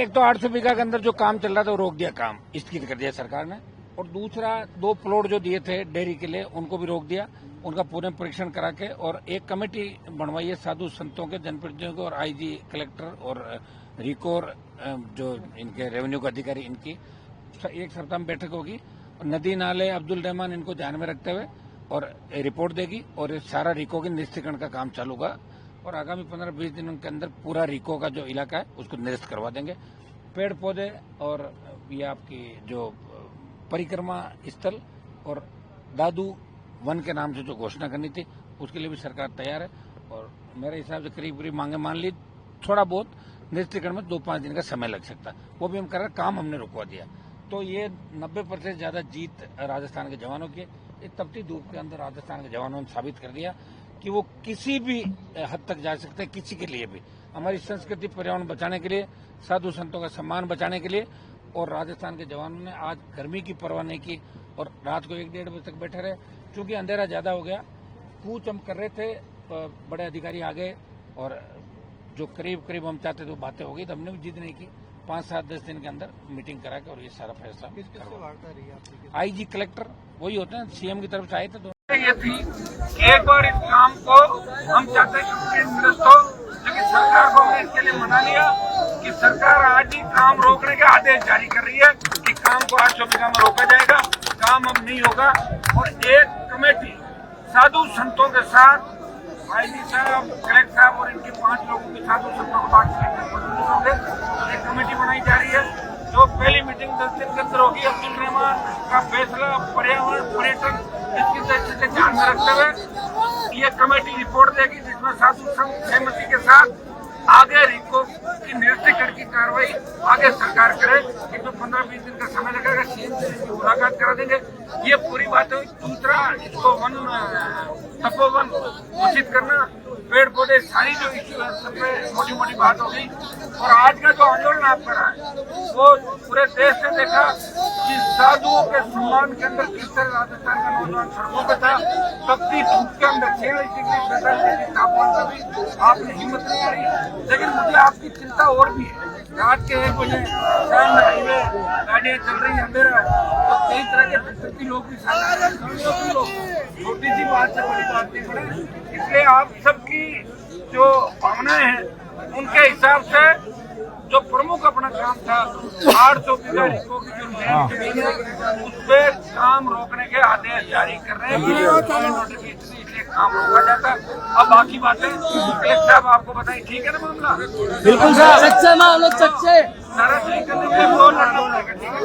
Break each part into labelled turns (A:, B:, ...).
A: एक तो 800 बीघा के अंदर जो काम चल रहा था वो रोक दिया, काम स्थगित कर दिया सरकार ने। और दूसरा 2 प्लॉट जो दिए थे डेयरी के लिए उनको भी रोक दिया, उनका पूरे परीक्षण करा के। और एक कमेटी बनवाई है साधु संतों के, जनप्रतिनिधियों को और आईजी, कलेक्टर और रिको और जो इनके रेवेन्यू के अधिकारी, इनकी एक सप्ताह में बैठक होगी। और नदी नाले अब्दुल रहमान इनको ध्यान में रखते हुए और रिपोर्ट देगी और सारा रिको के निरस्तीकरण का काम चालू होगा। और आगामी 15-20 दिनों के अंदर पूरा रिको का जो इलाका है उसको निरस्त करवा देंगे। पेड़ पौधे और ये आपकी जो परिक्रमा स्थल और दादू वन के नाम से जो घोषणा करनी थी उसके लिए भी सरकार तैयार है। और मेरे हिसाब से करीब करीब मांगे मान ली, थोड़ा बहुत निरस्तीकरण में 2-5 दिन का समय लग सकता है, वो भी हम कर रहे हैं, काम हमने रुकवा दिया। तो ये 90% ज्यादा जीत राजस्थान के जवानों की। इस तपती धूप के अंदर राजस्थान के जवानों ने साबित कर दिया कि वो किसी भी हद तक जा सकते हैं, किसी के लिए भी। हमारी संस्कृति पर्यावरण बचाने के लिए, साधु संतों का सम्मान बचाने के लिए। और राजस्थान के जवानों ने आज गर्मी की परवाह नहीं की और रात को 1-1.5 बजे तक बैठे रहे। क्योंकि अंधेरा ज्यादा हो गया, पूछ हम कर रहे थे, बड़े अधिकारी आ गए और जो करीब करीब हम चाहते थे वो बातें हो गई, तो हमने भी जिद नहीं की। 5-7-10 दिन के अंदर मीटिंग करा के और ये सारा फैसला आईजी, कलेक्टर वही होते हैं, सीएम की तरफ से आए थे। तो ये थी कि एक बार इस काम को हम चाहते हैं निरस्त हो, लेकिन सरकार को हमने इसके लिए मना लिया कि सरकार आज ही काम रोकने के आदेश जारी कर रही है कि काम को 800 बीघा में रोका जाएगा, काम अब नहीं होगा। और एक कमेटी साधु संतों के साथ, आईजी साहब, कलेक्टर साहब और इनके 5 लोगों के साधु संतों को बात होंगे, एक कमेटी बनाई जा रही है। जो पहली मीटिंग 10 दिन के अंदर होगी, अब्दुल रहमान का फैसला पर्यावरण पर्यटन इसकी दृष्टि से ध्यान में रखते हुए ये कमेटी रिपोर्ट देगी, जिसमें साधु संत सहमति के साथ आगे रिको की निरस्तीकरण की कार्रवाई आगे सरकार करे। इसमें 15-20 दिन का समय लगेगा, सीएम से इसकी मुलाकात करा देंगे। ये पूरी बात है। दूसरा, इसको वन तपोवन घोषित करना, पेड़ पौधे, सारी जो इश्यू है सब पे मोटी मोटी बात हो गई। और आज का जो आंदोलन आप कर रहा है वो पूरे देश ने देखा कि साधुओं के सम्मान के अंदर किस तरह राजस्थान का नौजवान सड़कों पे था। तपती धूप के अंदर 46 डिग्री 47 डिग्री तापमान का भी आपने हिम्मत नहीं आ रही। लेकिन मुझे आपकी चिंता और भी है। रात के 1 बजे शाम में हाईवे गाड़ियां चल रही है, अंधेरा है, तो कई तरह के विकृति लोग भी साथ लोग छोटी सी बात से बड़ी बात नहीं पड़े। इसलिए आप सबकी जो भावनाएं हैं उनके हिसाब से जो प्रमुख अपना काम था 800 बीघा रिको की जो जमीन है उस पर काम रोकने के आदेश जारी कर रहे हैं। इसलिए काम रोका जाता है। अब बाकी बातें कलेक्टर साहब आपको बताइए, ठीक है ना मामला?
B: बिल्कुल सर, सच्चे मामले सच्चे
A: सारा ठीक करने के लिए 2 लड़ना पड़ेगा, ठीक है?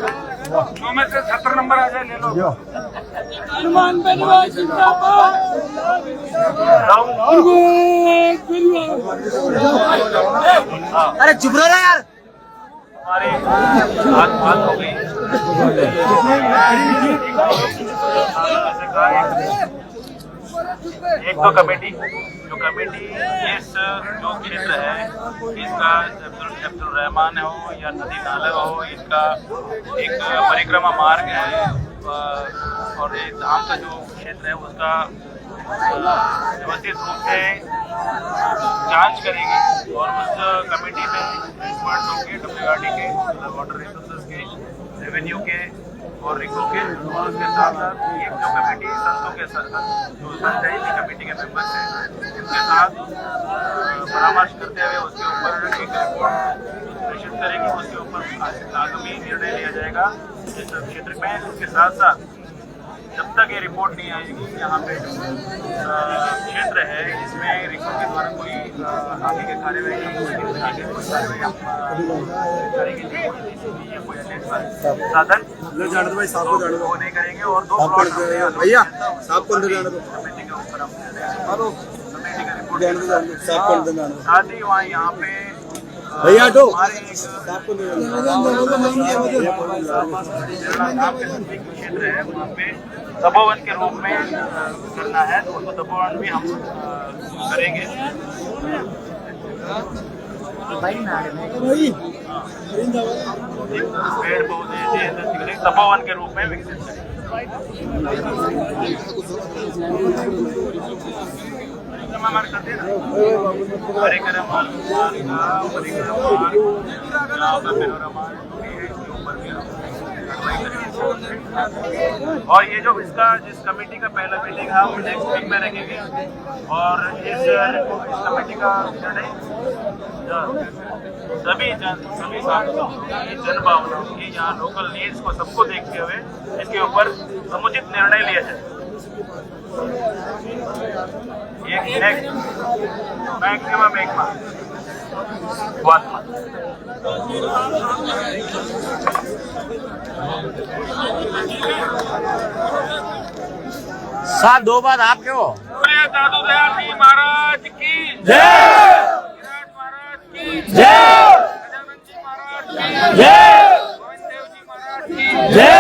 A: 2 में से 70 नंबर आ जाए, ले लो।
B: अरे चुप रहो ना यार।
C: हमारी बात हो गई। एक तो कमेटी इस जो क्षेत्र है इसका अब्दुल रहमान हो या नदी नाला हो, इसका एक परिक्रमा मार्ग है और ये धाम का जो क्षेत्र है उसका व्यवस्थित रूप से जांच करेगी। और उस कमेटी में एक्सपर्ट्स होंगे WRD के, वाटर रिसोर्सेज के, रेवेन्यू के और रिको के। और उसके साथ साथ एक जो कमेटी संतों के साथ जो संचालित कमेटी के मेंबर्स हैं उनके साथ परामर्श करते हुए उसके ऊपर एक रिपोर्ट प्रेषित करेंगे। उसके ऊपर आगामी निर्णय लिया जाएगा इस क्षेत्र में। उसके साथ साथ जब तक ये रिपोर्ट नहीं आएगी, यहाँ पे जो क्षेत्र है इसमें रिको के द्वारा कोई आगे के कार्यवाही साधन वो नहीं करेंगे। और 2 प्लॉट भैया साहब को कमेटी के ऊपर हम कमेटी का रिपोर्ट साथ ही वहाँ यहाँ पे
B: भैया
C: हमारे क्षेत्र है वहाँ पे तपोवन के रूप में करना है, तो उसको तपोवन भी हम करेंगे। पेड़ पौधे तपोवन के रूप में विकसित करेंगे। चुनाव का पैनोरामा इसके ऊपर भी हम कार्रवाई करेंगे। और ये जो जिस कमेटी का पहला मीटिंग है वो नेक्स्ट वीक में रखेंगे और इस कमेटी का निर्णय सभी सांसदों की जन भावनाओं की यहाँ लोकल नीड्स को सबको देखते हुए इसके ऊपर समुचित निर्णय लिया जाए। मैक्सिमम एक माह 1 month।
B: साहब 2 बात आप क्यों?
C: दादू दयाल जी महाराज की
B: जय,
C: विराट महाराज की
B: जय,
C: गजानन जी महाराज की
B: जय,
C: गोविंद देव जी महाराज की
B: जय,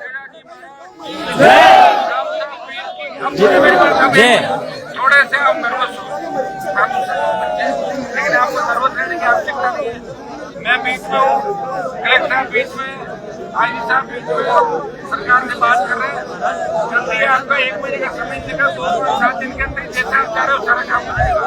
C: तेजा जी महाराज की
B: जय,
C: रामचंद्र पीर की। हम पूरे मेडिकल का
B: जय।
C: थोड़े से हम नर्वस हो साधु संत बच्चे, लेकिन आपको नर्वस रहने की आवश्यकता नहीं है। मैं बीच में हूँ, कलेक्टर बीच में, आईजी साहब बीच में, सरकार से बात कर रहे हैं। जल्दी आपका 1 महीने का समय देगा, 2-7 दिन के अंदर जैसे आप चाह रहे हो सारा काम हो जाएगा।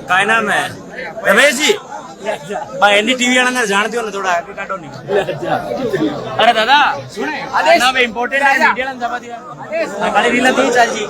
B: काय नाम है? रमेश जी भाई एनडीटीवी वाला जानते हो ना, थोड़ा आगे काटो नहीं। अरे दादा सुने नाम इम्पोर्टेंट है, मीडिया ने दबा दिया खाली रीला थी चाची।